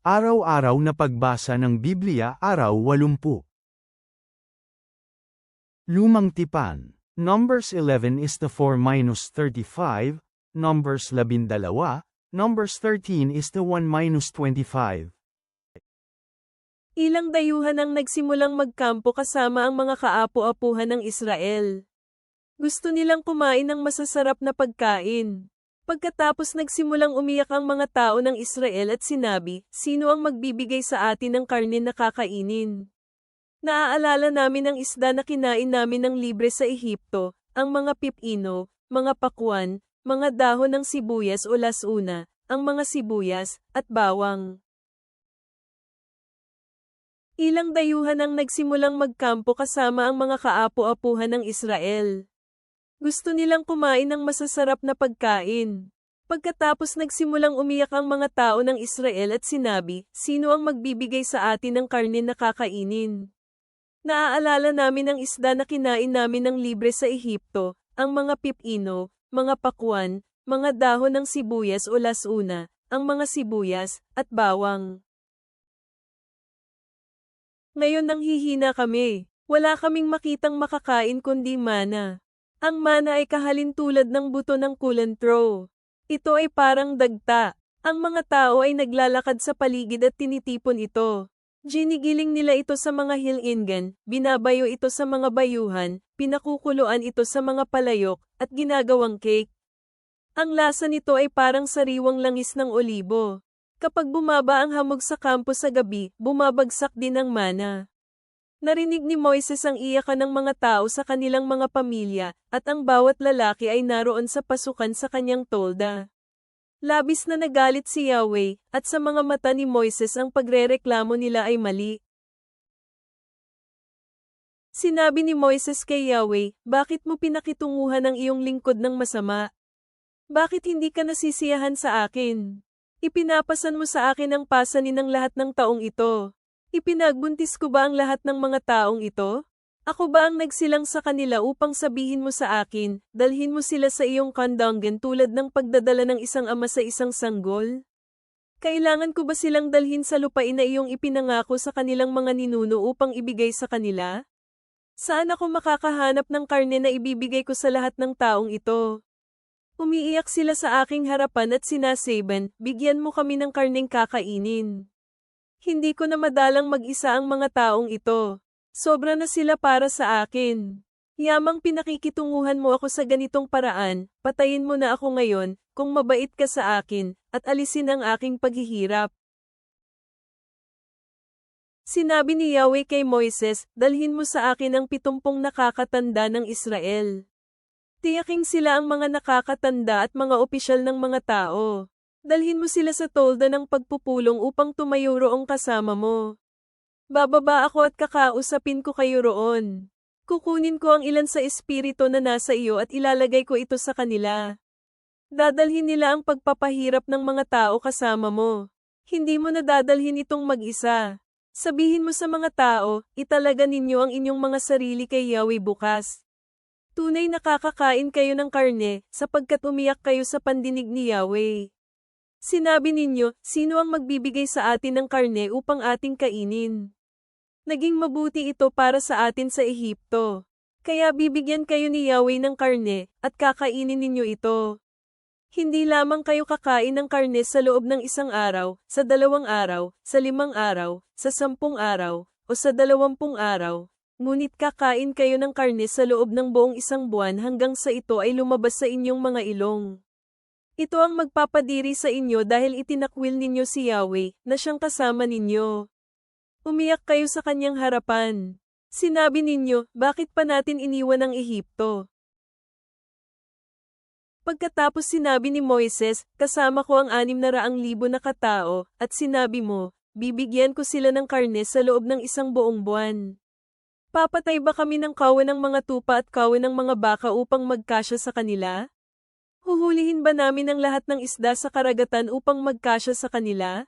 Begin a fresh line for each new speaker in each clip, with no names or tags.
Araw-araw na pagbasa ng Biblia, araw 80. Lumang Tipan. Numbers 11 is the 4 minus 35, Numbers 12, Numbers 13 is the 1 minus 25.
Ilang dayuhan ang nagsimulang magkampo kasama ang mga kaapu-apuhan ng Israel. Gusto nilang kumain ng masasarap na pagkain. Pagkatapos nagsimulang umiyak ang mga tao ng Israel at sinabi, "Sino ang magbibigay sa atin ng karne na kakainin? Naaalala namin ang isda na kinain namin ng libre sa Ehipto, ang mga pipino, mga pakwan, mga dahon ng sibuyas o lasuna, ang mga sibuyas, at bawang." Ilang dayuhan ang nagsimulang magkampo kasama ang mga kaapu-apuhan ng Israel. Gusto nilang kumain ng masasarap na pagkain. Pagkatapos nagsimulang umiyak ang mga tao ng Israel at sinabi, "Sino ang magbibigay sa atin ng karne na kakainin? Naaalala namin ang isda na kinain namin ng libre sa Ehipto, ang mga pipino, mga pakwan, mga dahon ng sibuyas o lasuna, ang mga sibuyas, at bawang." Ngayon nanghihina kami. Wala kaming makitang makakain kundi mana. Ang mana ay kahalintulad ng buto ng kulantro. Ito ay parang dagta. Ang mga tao ay naglalakad sa paligid at tinitipon ito. Ginigiling nila ito sa mga hilingan, binabayo ito sa mga bayuhan, pinakukuluan ito sa mga palayok, at ginagawang cake. Ang lasa nito ay parang sariwang langis ng olibo. Kapag bumaba ang hamog sa kampo sa gabi, bumabagsak din ang mana. Narinig ni Moises ang iyakan ng mga tao sa kanilang mga pamilya, at ang bawat lalaki ay naroon sa pasukan sa kanyang tolda. Labis na nagalit si Yahweh, at sa mga mata ni Moises ang pagrereklamo nila ay mali. Sinabi ni Moises kay Yahweh, "Bakit mo pinakitunguhan ang iyong lingkod ng masama? Bakit hindi ka nasisiyahan sa akin? Ipinapasan mo sa akin ang pasanin ng lahat ng taong ito. Ipinagbuntis ko ba ang lahat ng mga taong ito? Ako ba ang nagsilang sa kanila upang sabihin mo sa akin, dalhin mo sila sa iyong kandangan tulad ng pagdadala ng isang ama sa isang sanggol? Kailangan ko ba silang dalhin sa lupain na iyong ipinangako sa kanilang mga ninuno upang ibigay sa kanila? Saan ako makakahanap ng karne na ibibigay ko sa lahat ng taong ito?" Umiiyak sila sa aking harapan at sinasabihan, "Bigyan mo kami ng karneng kakainin." Hindi ko na madalang mag-isa ang mga taong ito. Sobra na sila para sa akin. Yamang pinakikitunguhan mo ako sa ganitong paraan, patayin mo na ako ngayon, kung mabait ka sa akin, at alisin ang aking paghihirap. Sinabi ni Yahweh kay Moises, "Dalhin mo sa akin ang 70 nakakatanda ng Israel. Tiyaking sila ang mga nakakatanda at mga opisyal ng mga tao. Dalhin mo sila sa tolda ng pagpupulong upang tumayo roong kasama mo. Bababa ako at kakausapin ko kayo roon. Kukunin ko ang ilan sa espiritu na nasa iyo at ilalagay ko ito sa kanila. Dadalhin nila ang pagpapahirap ng mga tao kasama mo. Hindi mo na dadalhin itong mag-isa. Sabihin mo sa mga tao, italaga ninyo ang inyong mga sarili kay Yahweh bukas. Tunay na kakakain kayo ng karne, sapagkat umiyak kayo sa pandinig ni Yahweh. Sinabi ninyo, sino ang magbibigay sa atin ng karne upang ating kainin? Naging mabuti ito para sa atin sa Ehipto. Kaya bibigyan kayo ni Yahweh ng karne, at kakainin ninyo ito. Hindi lamang kayo kakain ng karne sa loob ng 1 araw, sa 2 araw, sa 5 araw, sa 10 araw, o sa 20 araw. Ngunit kakain kayo ng karne sa loob ng buong 1 buwan hanggang sa ito ay lumabas sa inyong mga ilong. Ito ang magpapadiri sa inyo dahil itinakwil ninyo si Yahweh, na siyang kasama ninyo. Umiyak kayo sa kanyang harapan. Sinabi ninyo, "Bakit pa natin iniwan ang Ehipto?" Pagkatapos sinabi ni Moises, "Kasama ko ang 600,000 na katao, at sinabi mo, bibigyan ko sila ng karne sa loob ng 1 buong buwan. Papatay ba kami ng kawan ng mga tupa at kawan ng mga baka upang magkasya sa kanila? Huhulihin ba namin ang lahat ng isda sa karagatan upang magkasya sa kanila?"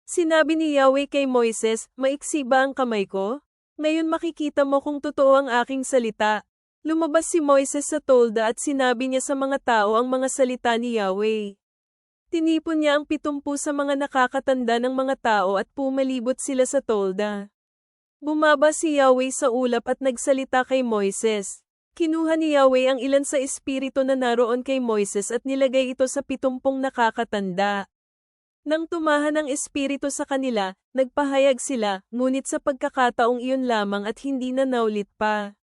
Sinabi ni Yahweh kay Moises, "Maiksi ba ang kamay ko? Ngayon makikita mo kung totoo ang aking salita." Lumabas si Moises sa tolda at sinabi niya sa mga tao ang mga salita ni Yahweh. Tinipon niya ang 70 sa mga nakakatanda ng mga tao at pumalibot sila sa tolda. Bumaba si Yahweh sa ulap at nagsalita kay Moises. Kinuha ni Yahweh ang ilan sa espiritu na naroon kay Moises at nilagay ito sa 70 nakakatanda. Nang tumahan ang espiritu sa kanila, nagpahayag sila, ngunit sa pagkakataong iyon lamang at hindi na naulit pa.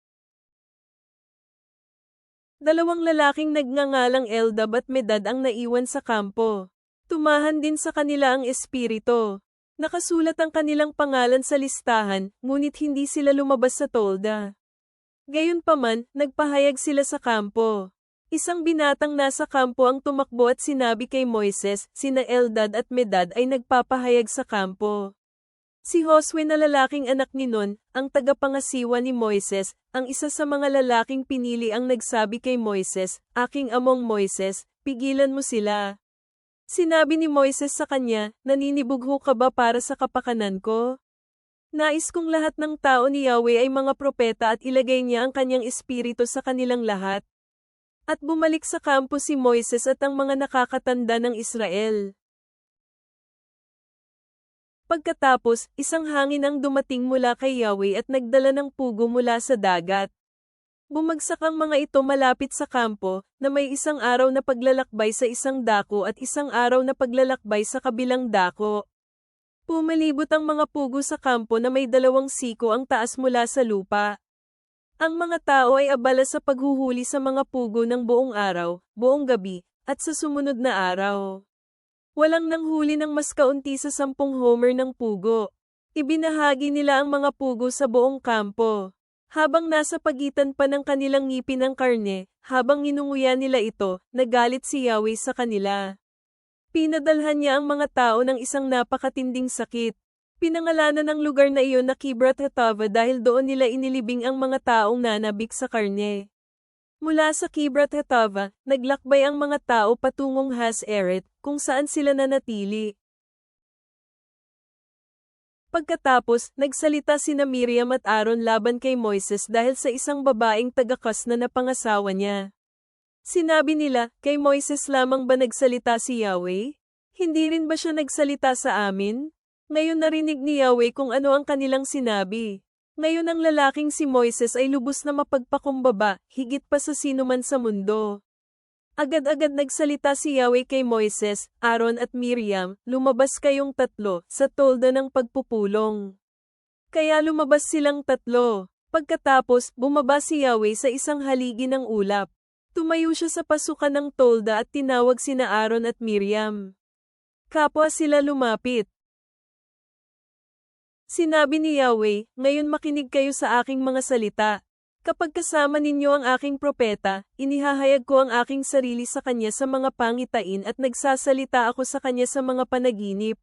Dalawang lalaking nagngangalang Eldab at Medad ang naiwan sa kampo. Tumahan din sa kanila ang espiritu. Nakasulat ang kanilang pangalan sa listahan, ngunit hindi sila lumabas sa tolda. Gayunpaman, nagpahayag sila sa kampo. Isang binatang nasa kampo ang tumakbo at sinabi kay Moises, sina Eldad at Medad ay nagpapahayag sa kampo. Si Josue na lalaking anak ni Nun, ang tagapangasiwa ni Moises, ang isa sa mga lalaking pinili ang nagsabi kay Moises, aking among Moises, pigilan mo sila. Sinabi ni Moises sa kanya, naninibugho ka ba para sa kapakanan ko? Nais kong lahat ng tao ni Yahweh ay mga propeta at ilagay niya ang kanyang espiritu sa kanilang lahat. At bumalik sa kampo si Moises at ang mga nakakatanda ng Israel. Pagkatapos, isang hangin ang dumating mula kay Yahweh at nagdala ng pugo mula sa dagat. Bumagsak ang mga ito malapit sa kampo, na may isang araw na paglalakbay sa isang dako at isang araw na paglalakbay sa kabilang dako. Pumalibot ang mga pugo sa kampo na may 2 siko ang taas mula sa lupa. Ang mga tao ay abala sa paghuhuli sa mga pugo ng buong araw, buong gabi, at sa sumunod na araw. Walang nanghuli ng mas kaunti sa 10 homer ng pugo. Ibinahagi nila ang mga pugo sa buong kampo. Habang nasa pagitan pa ng kanilang ngipin ang karne, habang inunguya nila ito, nagalit si Yahweh sa kanila. Pinadalhan niya ang mga tao ng isang napakatinding sakit. Pinangalanan ng lugar na iyon na Kibroth Hattaavah dahil doon nila inilibing ang mga taong nanabik sa karne. Mula sa Kibroth Hattaavah, naglakbay ang mga tao patungong Has-eret, kung saan sila nanatili. Pagkatapos, nagsalita sina Miriam at Aaron laban kay Moises dahil sa isang babaeng tagakas na napangasawa niya. Sinabi nila, kay Moises lamang ba nagsalita si Yahweh? Hindi rin ba siya nagsalita sa amin? Ngayon narinig ni Yahweh kung ano ang kanilang sinabi. Ngayon ang lalaking si Moises ay lubos na mapagpakumbaba, higit pa sa sino man sa mundo. Agad-agad nagsalita si Yahweh kay Moises, Aaron at Miriam, lumabas kayong 3 sa tolda ng pagpupulong. Kaya lumabas silang 3. Pagkatapos, bumaba si Yahweh sa isang haligi ng ulap. Tumayo siya sa pasukan ng tolda at tinawag sina Aaron at Miriam. Kapwa sila lumapit. Sinabi ni Yahweh, ngayon makinig kayo sa aking mga salita. Kapag kasama ninyo ang aking propeta, inihahayag ko ang aking sarili sa kanya sa mga pangitain at nagsasalita ako sa kanya sa mga panaginip.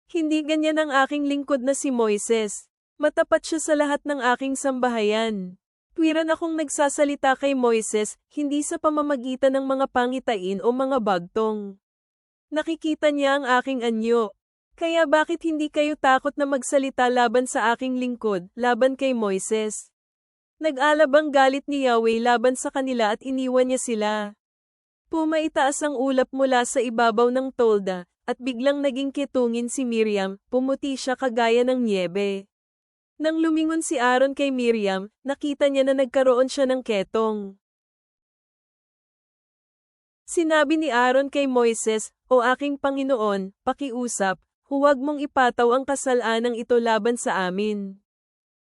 Hindi ganyan ang aking lingkod na si Moises. Matapat siya sa lahat ng aking sambahayan. Tuwiran akong nagsasalita kay Moises, hindi sa pamamagitan ng mga pangitain o mga bagtong. Nakikita niya ang aking anyo. Kaya bakit hindi kayo takot na magsalita laban sa aking lingkod, laban kay Moises? Nag-alab ang galit ni Yahweh laban sa kanila at iniwan niya sila. Pumaitaas ang ulap mula sa ibabaw ng tolda, at biglang naging kitungin si Miriam, pumuti siya kagaya ng niebe. Nang lumingon si Aaron kay Miriam, nakita niya na nagkaroon siya ng ketong. Sinabi ni Aaron kay Moises, O aking Panginoon, pakiusap, huwag mong ipataw ang kasalanan ito laban sa amin.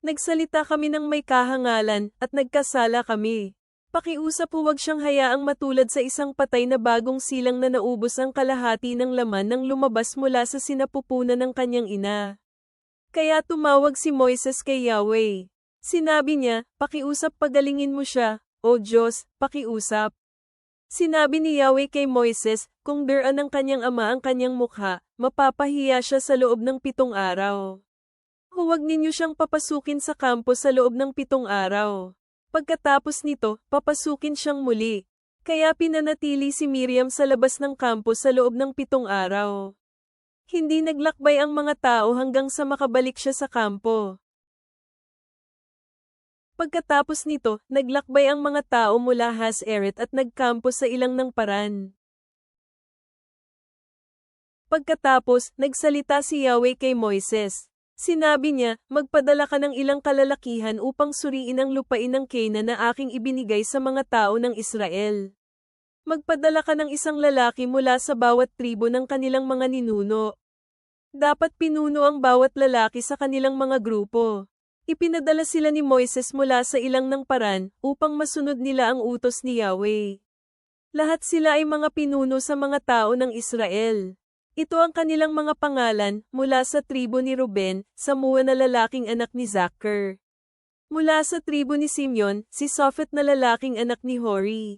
Nagsalita kami ng may kahangalan, at nagkasala kami. Pakiusap huwag siyang hayaang matulad sa isang patay na bagong silang na naubos ang kalahati ng laman nang lumabas mula sa sinapupunan ng kanyang ina. Kaya tumawag si Moises kay Yahweh. Sinabi niya, pakiusap pagalingin mo siya, O Diyos, pakiusap. Sinabi ni Yahweh kay Moises, kung biraan ng kanyang ama ang kanyang mukha, mapapahiya siya sa loob ng 7 araw. Huwag ninyo siyang papasukin sa kampo sa loob ng 7 araw. Pagkatapos nito, papasukin siyang muli. Kaya pinanatili si Miriam sa labas ng kampo sa loob ng 7 araw. Hindi naglakbay ang mga tao hanggang sa makabalik siya sa kampo. Pagkatapos nito, naglakbay ang mga tao mula Has-eret at nagkampo sa ilang ng paran. Pagkatapos, nagsalita si Yahweh kay Moises. Sinabi niya, magpadala ka ng ilang kalalakihan upang suriin ang lupain ng Canaan na aking ibinigay sa mga tao ng Israel. Magpadala ka ng isang lalaki mula sa bawat tribo ng kanilang mga ninuno. Dapat pinuno ang bawat lalaki sa kanilang mga grupo. Ipinadala sila ni Moises mula sa ilang ng paran upang masunod nila ang utos ni Yahweh. Lahat sila ay mga pinuno sa mga tao ng Israel. Ito ang kanilang mga pangalan mula sa tribo ni Ruben, Samua na lalaking anak ni Zacher. Mula sa tribo ni Simeon, si Sophet na lalaking anak ni Hori.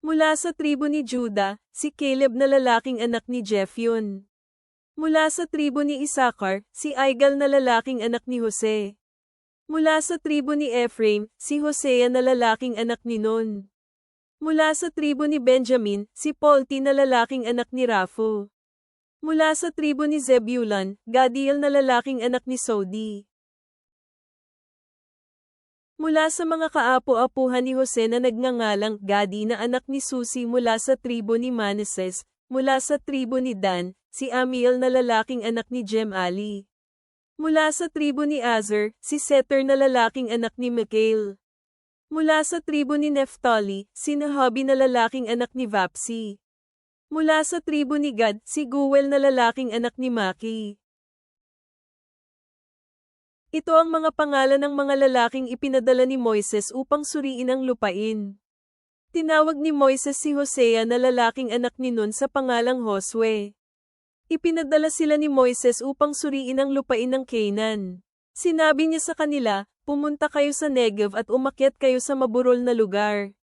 Mula sa tribo ni Juda, si Caleb na lalaking anak ni Jephion. Mula sa tribo ni Isakar, si Igal na lalaking anak ni Jose. Mula sa tribo ni Ephraim, si Hosea na lalaking anak ni Nun. Mula sa tribo ni Benjamin, si Polti na lalaking anak ni Rapho. Mula sa tribo ni Zebulun, Gadiel na lalaking anak ni Sodi. Mula sa mga kaapo-apuhan ni Jose na nagngangalang Gadi na anak ni Susi mula sa tribo ni Manases, mula sa tribo ni Dan, si Amiel na lalaking anak ni Jemali. Mula sa tribo ni Azer, si Seter na lalaking anak ni Mikael. Mula sa tribo ni Neftali, si Nahabi na lalaking anak ni Vapsi. Mula sa tribo ni Gad, si Guel na lalaking anak ni Maki. Ito ang mga pangalan ng mga lalaking ipinadala ni Moises upang suriin ang lupain. Tinawag ni Moises si Hosea na lalaking anak ni Nun sa pangalang Josue. Ipinadala sila ni Moises upang suriin ang lupain ng Canaan. Sinabi niya sa kanila, pumunta kayo sa Negev at umakyat kayo sa maburol na lugar.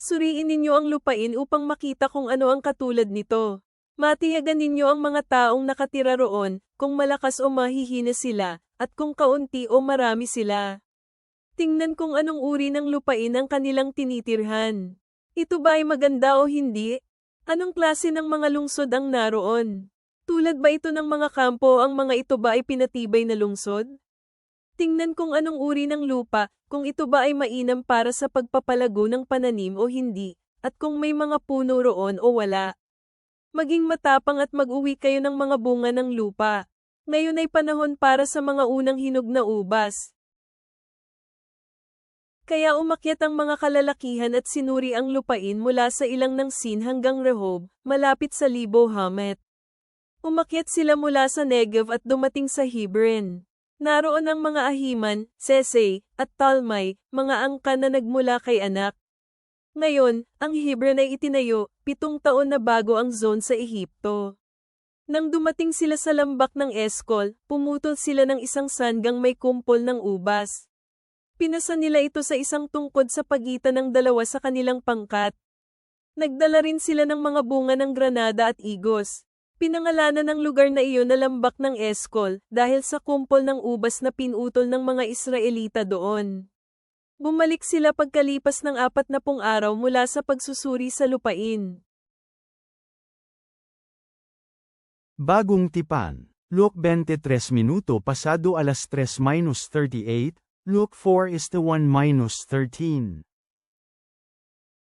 Suriin ninyo ang lupain upang makita kung ano ang katulad nito. Matiyagan ninyo ang mga taong nakatira roon, kung malakas o mahihina sila, at kung kaunti o marami sila. Tingnan kung anong uri ng lupain ang kanilang tinitirhan. Ito ba ay maganda o hindi? Anong klase ng mga lungsod ang naroon? Tulad ba ito ng mga kampo o ang mga ito ba ay pinatibay na lungsod? Tingnan kung anong uri ng lupa, kung ito ba ay mainam para sa pagpapalago ng pananim o hindi, at kung may mga puno roon o wala. Maging matapang at mag-uwi kayo ng mga bunga ng lupa. Ngayon ay panahon para sa mga unang hinog na ubas. Kaya umakyat ang mga kalalakihan at sinuri ang lupain mula sa ilang ng Sin hanggang Rehob, malapit sa Libo Hamet. Umakyat sila mula sa Negev at dumating sa Hebron. Naroon ang mga Ahiman, Sesei, at Talmai, mga angkan na nagmula kay anak. Ngayon, ang Hebron ay itinayo, 7 taon na bago ang zone sa Ehipto. Nang dumating sila sa lambak ng Eskol, pumutol sila ng isang sanggang may kumpol ng ubas. Pinasa nila ito sa isang tungkod sa pagitan ng dalawa sa kanilang pangkat. Nagdala rin sila ng mga bunga ng granada at igos. Pinangalanan ng lugar na iyon na lambak ng Eskol dahil sa kumpol ng ubas na pinutol ng mga Israelita doon. Bumalik sila pagkalipas ng 40 araw mula sa pagsusuri sa lupain.
Bagong tipan. Luke 23 minuto pasado alas 3:38, Luke 4:1-13.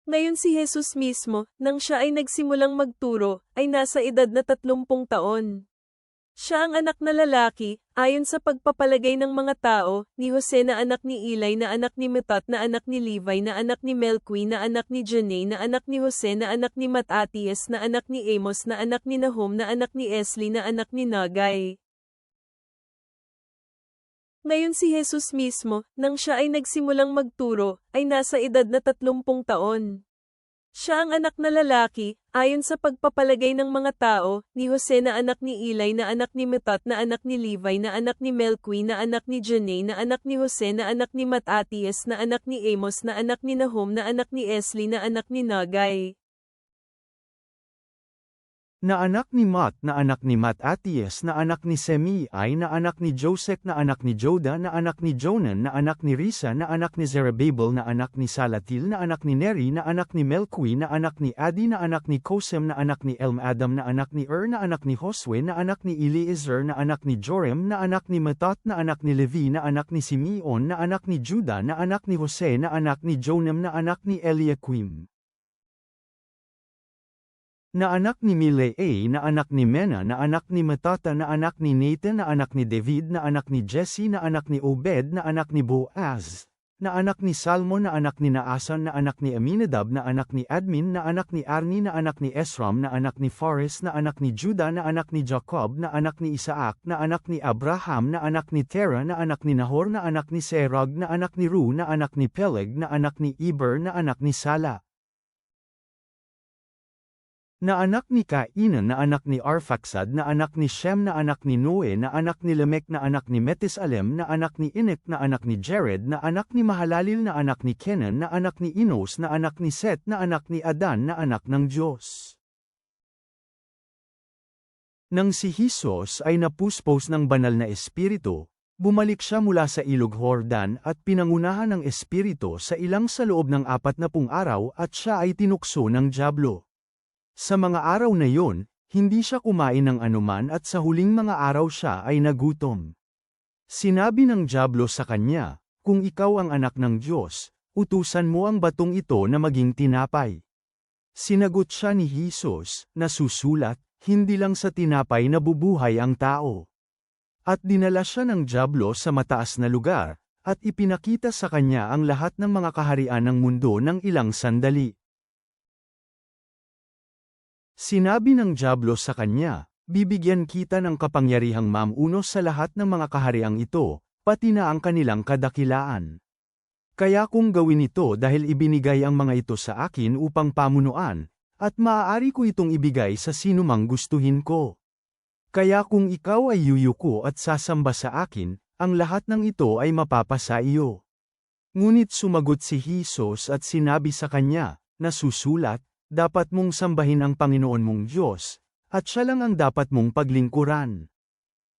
Ngayon si Jesus mismo, nang siya ay nagsimulang magturo, ay nasa edad na 30 taon. Siya ang anak na lalaki, ayon sa pagpapalagay ng mga tao, ni Jose na anak ni Eli na anak ni Matat na anak ni Levi na anak ni Melqui na anak ni Janai na anak ni Jose na anak ni Matatias na anak ni Amos na anak ni Nahum na anak ni Esli na anak ni Nagai. Ngayon si Jesus mismo, nang siya ay nagsimulang magturo, ay nasa edad na 30 taon. Siya ang anak na lalaki, ayon sa pagpapalagay ng mga tao, ni Jose na anak ni Eli na anak ni Matat na anak ni Levi na anak ni Melqui na anak ni Janai na anak ni Jose na anak ni Matatias na anak ni Amos na anak ni Nahum na anak ni Esli na anak ni Nagai.
Na anak ni Mat na anak ni Matatias na anak ni Semei na anak ni Josek na anak ni Joda na anak ni Jonan na anak ni Risa na anak ni Zerubbabel na anak ni Salatil na anak ni Neri na anak ni Melqui na anak ni Adi na anak ni Kosem na anak ni Elmadam na anak ni na anak ni Josue na anak ni Eliezer na anak ni Joram na anak ni Matat na anak ni Levi na anak ni Simeon na anak ni Juda na anak ni Jose na anak ni Jonam na anak ni Eliakim. na anak ni Milea na anak ni Mena na anak ni Matata na anak ni Nathan na anak ni David na anak ni Jesse na anak ni Obed na anak ni Boaz, na anak ni Salmon na anak ni Naasan na anak ni Aminadab na anak ni Admin na anak ni Arni na anak ni Esrom na anak ni Fares na anak ni Juda na anak ni Jacob na anak ni Isaac na anak ni Abraham na anak ni Terah na anak ni Nahor na anak ni Serug na anak ni Ru na anak ni Peleg na anak ni Eber na anak ni Sala, na anak ni Kainan na anak ni Arphaxad na anak ni Shem na anak ni Noe na anak ni Lamech na anak ni Metusalem na anak ni Enoch na anak ni Jared na anak ni Mahalalel na anak ni Kenan na anak ni Enos na anak ni Set na anak ni Adan na anak ng Diyos. Nang si Jesus ay napuspos ng banal na espiritu, bumalik siya mula sa ilog Jordan at pinangunahan ng espiritu sa ilang sa loob ng 40 araw at siya ay tinukso ng dyablo. Sa mga araw na yon, hindi siya kumain ng anuman at sa huling mga araw siya ay nagutom. Sinabi ng dyablo sa kanya, "Kung ikaw ang anak ng Diyos, utusan mo ang batong ito na maging tinapay." Sinagot siya ni Jesus, "Nasusulat, hindi lang sa tinapay nabubuhay ang tao." At dinala siya ng dyablo sa mataas na lugar, at ipinakita sa kanya ang lahat ng mga kaharian ng mundo ng ilang sandali. Sinabi ng dyablo sa kanya, "Bibigyan kita ng kapangyarihang mamuno sa lahat ng mga kahariang ito, pati na ang kanilang kadakilaan. Kaya kung gawin ito dahil ibinigay ang mga ito sa akin upang pamunuan, at maaari ko itong ibigay sa sinumang gustuhin ko. Kaya kung ikaw ay yuyuko at sasamba sa akin, ang lahat ng ito ay mapapasa iyo." Ngunit sumagot si Jesus at sinabi sa kanya, "Nasusulat, dapat mong sambahin ang Panginoon mong Diyos, at siya lang ang dapat mong paglingkuran."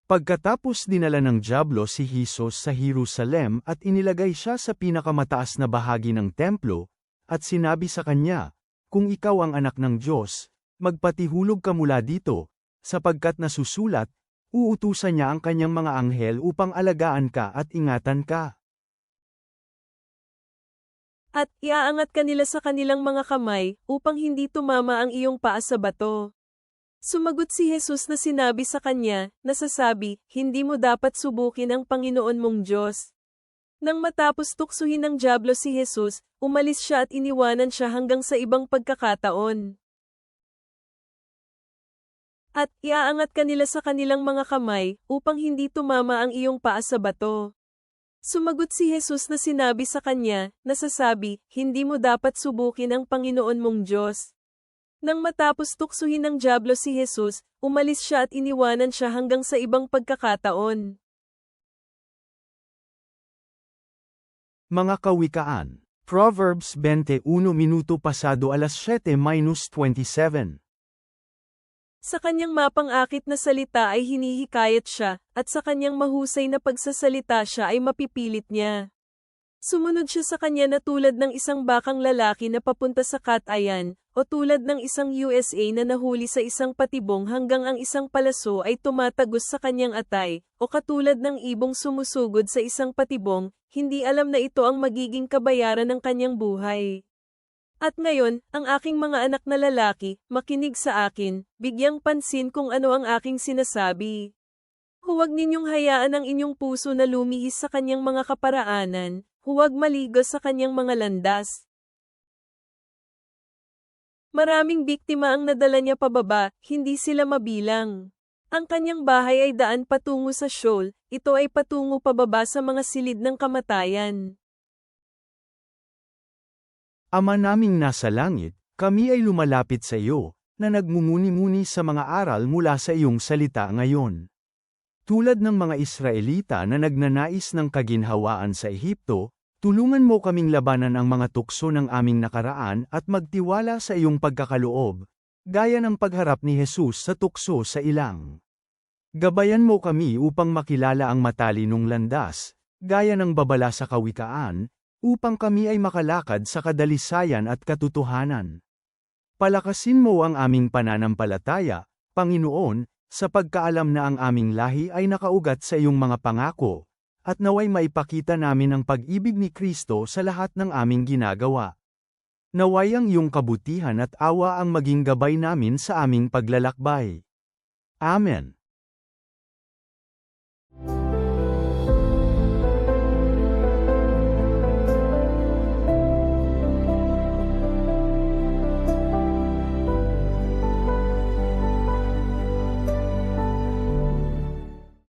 Pagkatapos dinala ng dyablo si Jesus sa Jerusalem at inilagay siya sa pinakamataas na bahagi ng templo, at sinabi sa kanya, "Kung ikaw ang anak ng Diyos, magpatihulog ka mula dito, sapagkat nasusulat, uutusan niya ang kanyang mga anghel upang alagaan ka at ingatan ka.
At iaangat ka nila sa kanilang mga kamay, upang hindi tumama ang iyong paa sa bato." Sumagot si Jesus na sinabi sa kanya, nasasabi, "Hindi mo dapat subukin ang Panginoon mong Diyos." Nang matapos tuksuhin ng dyablo si Jesus, umalis siya at iniwanan siya hanggang sa ibang pagkakataon. At iaangat ka nila sa kanilang mga kamay, upang hindi tumama ang iyong paa sa bato. Sumagot si Jesus na sinabi sa kanya, nasasabi, "Hindi mo dapat subukin ang Panginoon mong Diyos." Nang matapos tuksuhin ng dyablo si Jesus, umalis siya at iniwanan siya hanggang sa ibang pagkakataon.
Mga kawikaan. Proverbs 21 minuto pasado alas 7:27.
Sa kanyang mapang-akit na salita ay hinihikayat siya, at sa kanyang mahusay na pagsasalita siya ay mapipilit niya. Sumunod siya sa kanya na tulad ng isang bakang lalaki na papunta sa katayan, o tulad ng isang USA na nahuli sa isang patibong hanggang ang isang palaso ay tumatagos sa kanyang atay, o katulad ng ibong sumusugod sa isang patibong, hindi alam na ito ang magiging kabayaran ng kanyang buhay. At ngayon, ang aking mga anak na lalaki, makinig sa akin, bigyang pansin kung ano ang aking sinasabi. Huwag ninyong hayaan ang inyong puso na lumihis sa kanyang mga kaparaanan, huwag maligo sa kanyang mga landas. Maraming biktima ang nadala niya pababa, hindi sila mabilang. Ang kanyang bahay ay daan patungo sa Sheol, ito ay patungo pababa sa mga silid ng kamatayan.
Ama naming nasa langit, kami ay lumalapit sa iyo, na nagmumuni-muni sa mga aral mula sa iyong salita ngayon. Tulad ng mga Israelita na nagnanais ng kaginhawaan sa Ehipto, tulungan mo kaming labanan ang mga tukso ng aming nakaraan at magtiwala sa iyong pagkakaloob, gaya ng pagharap ni Jesus sa tukso sa ilang. Gabayan mo kami upang makilala ang matalinong landas, gaya ng babala sa kawikaan, upang kami ay makalakad sa kadalisayan at katotohanan. Palakasin mo ang aming pananampalataya, Panginoon, sa pagkaalam na ang aming lahi ay nakaugat sa iyong mga pangako, at naway maipakita namin ang pag-ibig ni Kristo sa lahat ng aming ginagawa. Naway ang iyong kabutihan at awa ang maging gabay namin sa aming paglalakbay. Amen.